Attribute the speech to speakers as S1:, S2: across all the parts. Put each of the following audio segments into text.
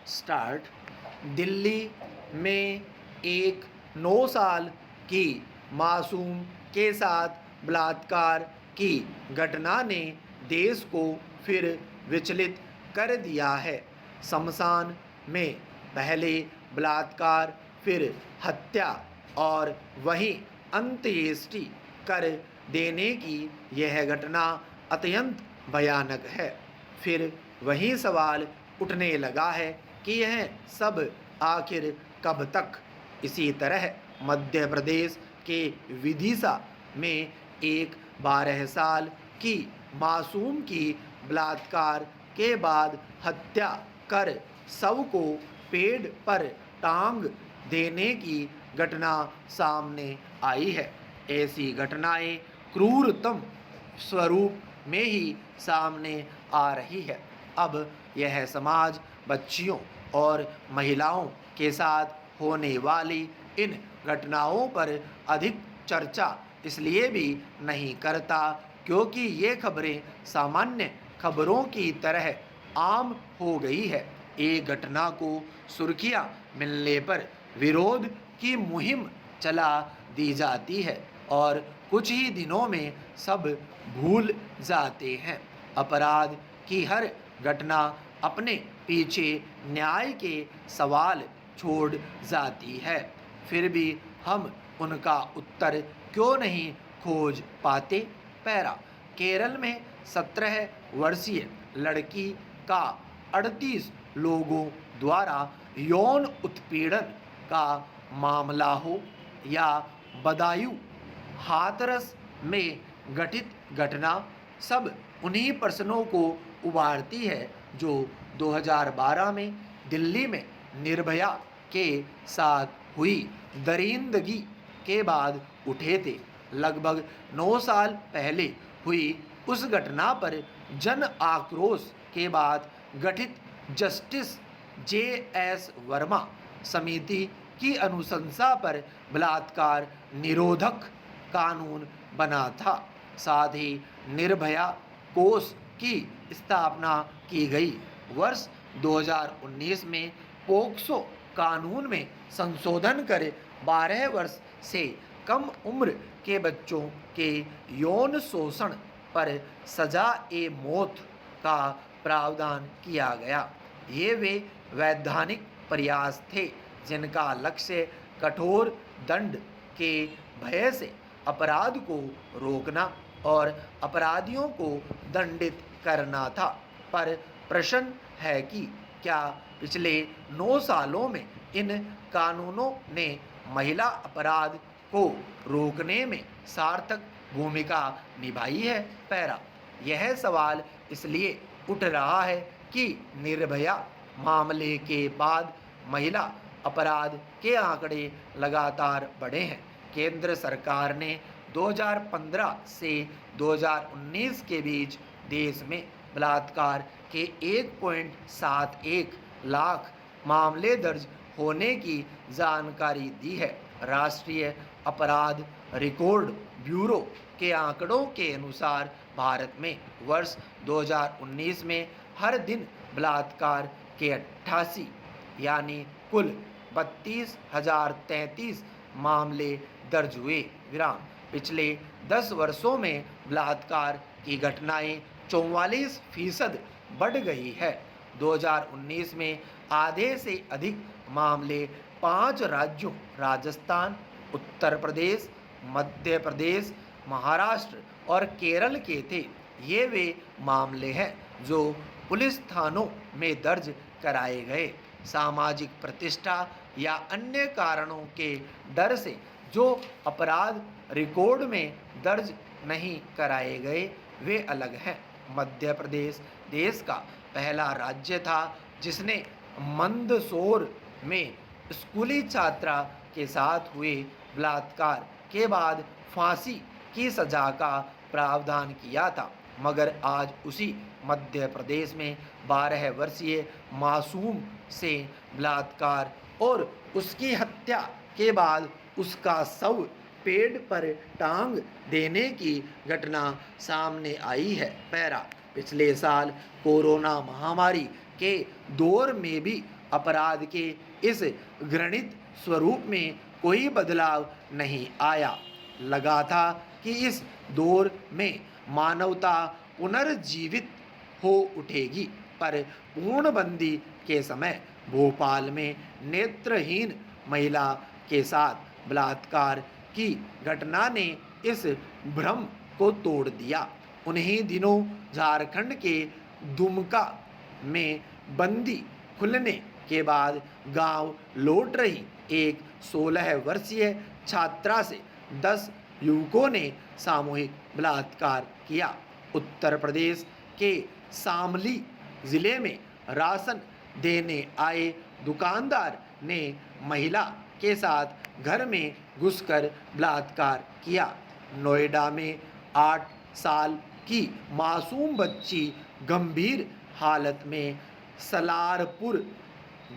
S1: Start. Delhi में एक 9 साल की मासूम के साथ बलात्कार की घटना ने देश को फिर विचलित कर दिया है। शमशान में पहले बलात्कार, फिर हत्या और वहीं अंत्येष्टि कर देने की यह घटना अत्यंत भयानक है। फिर वही सवाल उठने लगा है कि यह सब आखिर कब तक। इसी तरह मध्य प्रदेश के विदिशा में एक 12 साल की मासूम की बलात्कार के बाद हत्या कर शव को पेड़ पर टांग देने की घटना सामने आई है। ऐसी घटनाएं क्रूरतम स्वरूप में ही सामने आ रही है। अब यह समाज बच्चियों और महिलाओं के साथ होने वाली इन घटनाओं पर अधिक चर्चा इसलिए भी नहीं करता क्योंकि ये खबरें सामान्य खबरों की तरह आम हो गई है। एक घटना को सुर्खियां मिलने पर विरोध की मुहिम चला दी जाती है और कुछ ही दिनों में सब भूल जाते हैं। अपराध की हर घटना अपने पीछे न्याय के सवाल छोड़ जाती है। फिर भी हम उनका उत्तर क्यों नहीं खोज पाते। पैरा। केरल में 17 वर्षीय लड़की का 38 लोगों द्वारा यौन उत्पीड़न का मामला हो या बदायूं हाथरस में घटित घटना, सब उन्हीं प्रश्नों को उभारती है जो 2012 में दिल्ली में निर्भया के साथ हुई दरिंदगी के बाद उठे थे। लगभग 9 साल पहले हुई उस घटना पर जन आक्रोश के बाद गठित जस्टिस JS वर्मा समिति की अनुशंसा पर बलात्कार निरोधक कानून बना था। साथ ही निर्भया कोष की स्थापना की गई। वर्ष 2019 में पोक्सो कानून में संशोधन कर 12 वर्ष से कम उम्र के बच्चों के यौन शोषण पर सजा-ए-मौत का प्रावधान किया गया। ये वे वैधानिक प्रयास थे जिनका लक्ष्य कठोर दंड के भय से अपराध को रोकना और अपराधियों को दंडित करना था। पर प्रश्न है कि क्या पिछले 9 सालों में इन कानूनों ने महिला अपराध को रोकने में सार्थक भूमिका निभाई है। पैरा। यह सवाल इसलिए उठ रहा है कि निर्भया मामले के बाद महिला अपराध के आंकड़े लगातार बढ़े हैं। केंद्र सरकार ने 2015 से 2019 के बीच देश में बलात्कार के 1.71 लाख मामले दर्ज होने की जानकारी दी है। राष्ट्रीय अपराध रिकॉर्ड ब्यूरो के आंकड़ों के अनुसार भारत में वर्ष 2019 में हर दिन बलात्कार के 88 यानी कुल 32,033 मामले दर्ज हुए। विराम। पिछले 10 वर्षों में बलात्कार की घटनाएं 44% बढ़ गई है। 2019 में आधे से अधिक मामले 5 राज्यों राजस्थान, उत्तर प्रदेश, मध्य प्रदेश, महाराष्ट्र और केरल के थे। ये वे मामले हैं जो पुलिस थानों में दर्ज कराए गए। सामाजिक प्रतिष्ठा या अन्य कारणों के डर से जो अपराध रिकॉर्ड में दर्ज नहीं कराए गए वे अलग हैं। मध्य प्रदेश देश का पहला राज्य था जिसने मंदसौर में स्कूली छात्रा के साथ हुए बलात्कार के बाद फांसी की सजा का प्रावधान किया था। मगर आज उसी मध्य प्रदेश में 12 वर्षीय मासूम से बलात्कार और उसकी हत्या के बाद उसका शव पेड़ पर टांग देने की घटना सामने आई है। पैरा। पिछले साल कोरोना महामारी के दौर में भी अपराध के इस घृणित स्वरूप में कोई बदलाव नहीं आया। लगा था कि इस दौर में मानवता पुनर्जीवित हो उठेगी, पर पूर्णबंदी के समय भोपाल में नेत्रहीन महिला के साथ बलात्कार की घटना ने इस भ्रम को तोड़ दिया। उन्हीं दिनों झारखंड के दुमका में बंदी खुलने के बाद गांव लौट रही एक 16 वर्षीय छात्रा से 10 युवकों ने सामूहिक बलात्कार किया। उत्तर प्रदेश के शामली जिले में राशन देने आए दुकानदार ने महिला के साथ घर में घुसकर बलात्कार किया। नोएडा में 8 साल की मासूम बच्ची गंभीर हालत में सलारपुर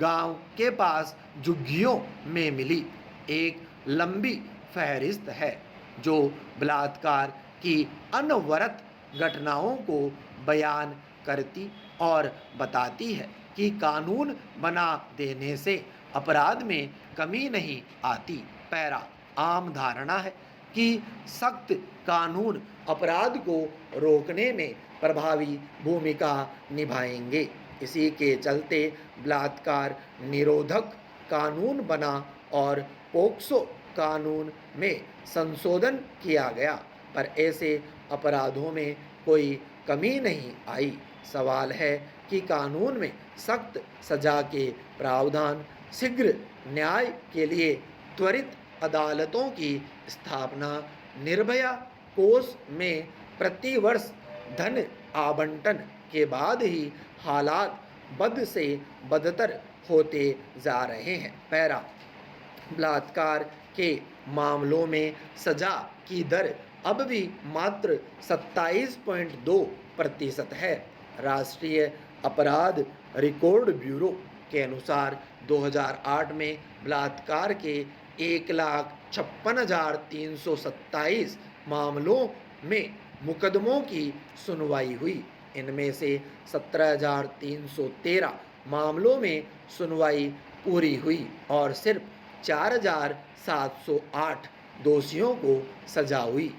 S1: गांव के पास झुग्गियों में मिली। एक लंबी फहरिस्त है जो बलात्कार की अनवरत घटनाओं को बयान करती और बताती है कि कानून बना देने से अपराध में कमी नहीं आती। पैरा आम धारणा है कि सख्त कानून अपराध को रोकने में प्रभावी भूमिका निभाएंगे। इसी के चलते बलात्कार निरोधक कानून बना और पोक्सो कानून में संशोधन किया गया, पर ऐसे अपराधों में कोई कमी नहीं आई। सवाल है कि कानून में सख्त सजा के प्रावधान, शीघ्र न्याय के लिए त्वरित अदालतों की स्थापना, निर्भया कोष में प्रतिवर्ष धन आवंटन के बाद ही हालात बद से बदतर होते जा रहे हैं। पैरा बलात्कार के मामलों में सजा की दर अब भी मात्र 27.2% है। राष्ट्रीय अपराध रिकॉर्ड ब्यूरो के अनुसार 2008 में बलात्कार के 1,56,327 मामलों में मुकदमों की सुनवाई हुई। इनमें से 17,313 मामलों में सुनवाई पूरी हुई और सिर्फ 4,708 दोषियों को सजा हुई।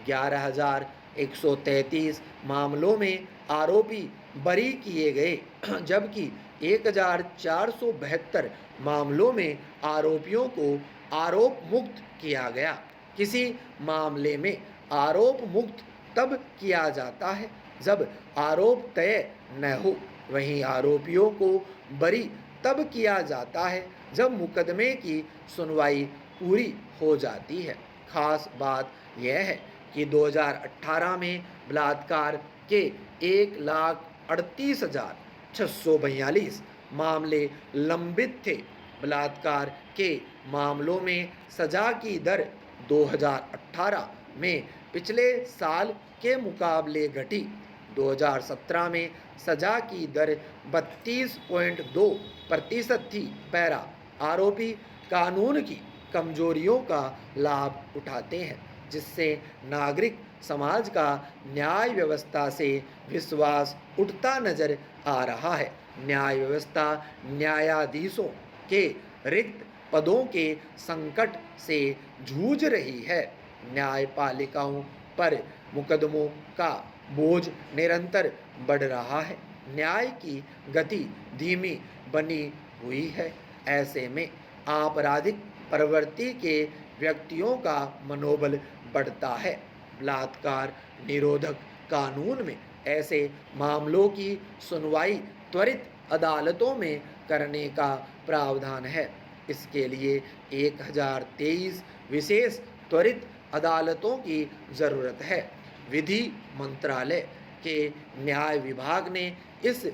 S1: 11,133 मामलों में आरोपी बरी किए गए, जबकि 1,472 मामलों में आरोपियों को आरोप मुक्त किया गया। किसी मामले में आरोप मुक्त तब किया जाता है जब आरोप तय न हो, वहीं आरोपियों को बरी तब किया जाता है जब मुकदमे की सुनवाई पूरी हो जाती है। खास बात यह है कि 2018 में बलात्कार के 1,38,642 मामले लंबित थे। बलात्कार के मामलों में सजा की दर 2018 में पिछले साल के मुकाबले घटी। 2017 में सजा की दर 32.2% थी। पैरा आरोपी कानून की कमजोरियों का लाभ उठाते हैं, जिससे नागरिक समाज का न्याय व्यवस्था से विश्वास उठता नजर आ रहा है। न्याय व्यवस्था न्यायाधीशों के रिक्त पदों के संकट से जूझ रही है। न्यायपालिकाओं पर मुकदमों का बोझ निरंतर बढ़ रहा है। न्याय की गति धीमी बनी हुई है। ऐसे में आपराधिक प्रवृत्ति के व्यक्तियों का मनोबल बढ़ता है। बलात्कार निरोधक कानून में ऐसे मामलों की सुनवाई त्वरित अदालतों में करने का प्रावधान है। इसके लिए 1023 विशेष त्वरित अदालतों की ज़रूरत है। विधि मंत्रालय के न्याय विभाग ने इस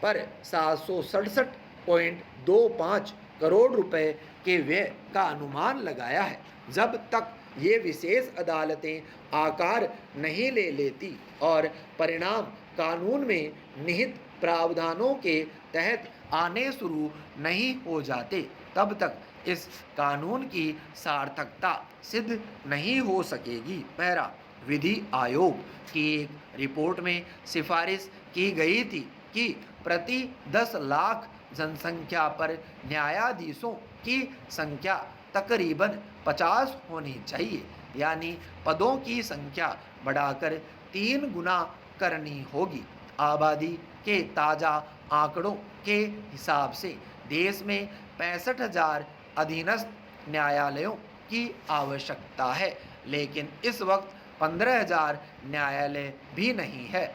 S1: पर 767.25 करोड़ रुपए के व्यय का अनुमान लगाया है। जब तक ये विशेष अदालतें आकार नहीं ले लेती और परिणाम कानून में निहित प्रावधानों के तहत आने शुरू नहीं हो जाते, तब तक इस कानून की सार्थकता सिद्ध नहीं हो सकेगी। पैरा विधि आयोग की एक रिपोर्ट में सिफारिश की गई थी कि प्रति 10 लाख जनसंख्या पर न्यायाधीशों की संख्या तकरीबन 50 होनी चाहिए, यानी पदों की संख्या बढ़ाकर 3 गुना करनी होगी। आबादी के ताज़ा आंकड़ों के हिसाब से देश में 65,000 अधीनस्थ न्यायालयों की आवश्यकता है, लेकिन इस वक्त 15,000 न्यायालय भी नहीं है।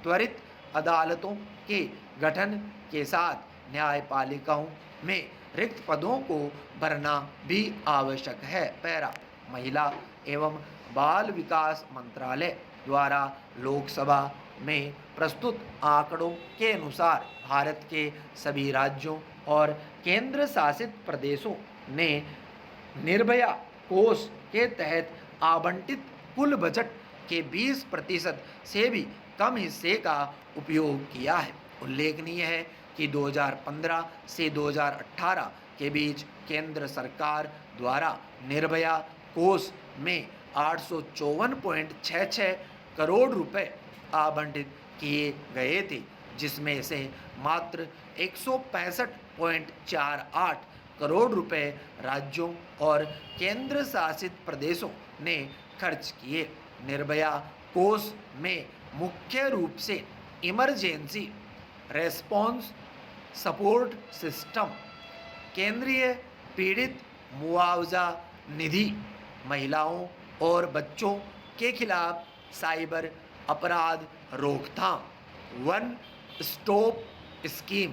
S1: त्वरित अदालतों के गठन के साथ न्यायपालिकाओं में रिक्त पदों को भरना भी आवश्यक है। पैरा महिला एवं बाल विकास मंत्रालय द्वारा लोकसभा में प्रस्तुत आंकड़ों के अनुसार भारत के सभी राज्यों और केंद्र शासित प्रदेशों ने निर्भया कोष के तहत आवंटित कुल बजट के 20% से भी कम हिस्से का उपयोग किया है। उल्लेखनीय है कि 2015 से 2018 के बीच केंद्र सरकार द्वारा निर्भया कोष में 854.66 करोड़ रुपए आवंटित किए गए थे, जिसमें से मात्र 165.48 करोड़ रुपए राज्यों और केंद्र शासित प्रदेशों ने खर्च किए। निर्भया कोष में मुख्य रूप से इमरजेंसी रेस्पॉन्स सपोर्ट सिस्टम, केंद्रीय पीड़ित मुआवजा निधि, महिलाओं और बच्चों के खिलाफ साइबर अपराध रोकथाम, वन स्टॉप स्कीम,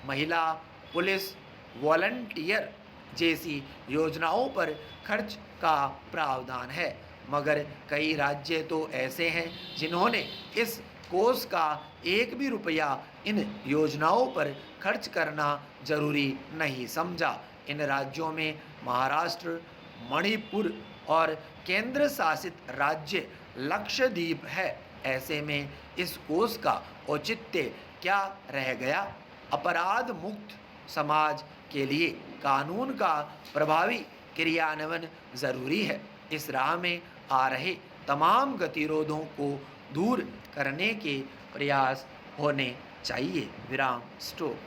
S1: महिला पुलिस वॉलंटियर जैसी योजनाओं पर खर्च का प्रावधान है। मगर कई राज्य तो ऐसे हैं जिन्होंने इस कोष का एक भी रुपया इन योजनाओं पर खर्च करना जरूरी नहीं समझा। इन राज्यों में महाराष्ट्र, मणिपुर और केंद्र शासित राज्य लक्षद्वीप है। ऐसे में इस कोष का औचित्य क्या रह गया? अपराध मुक्त समाज के लिए कानून का प्रभावी क्रियान्वयन जरूरी है। इस राह में आ रहे तमाम गतिरोधों को दूर करने के प्रयास होने चाहिए। विराम स्टॉप।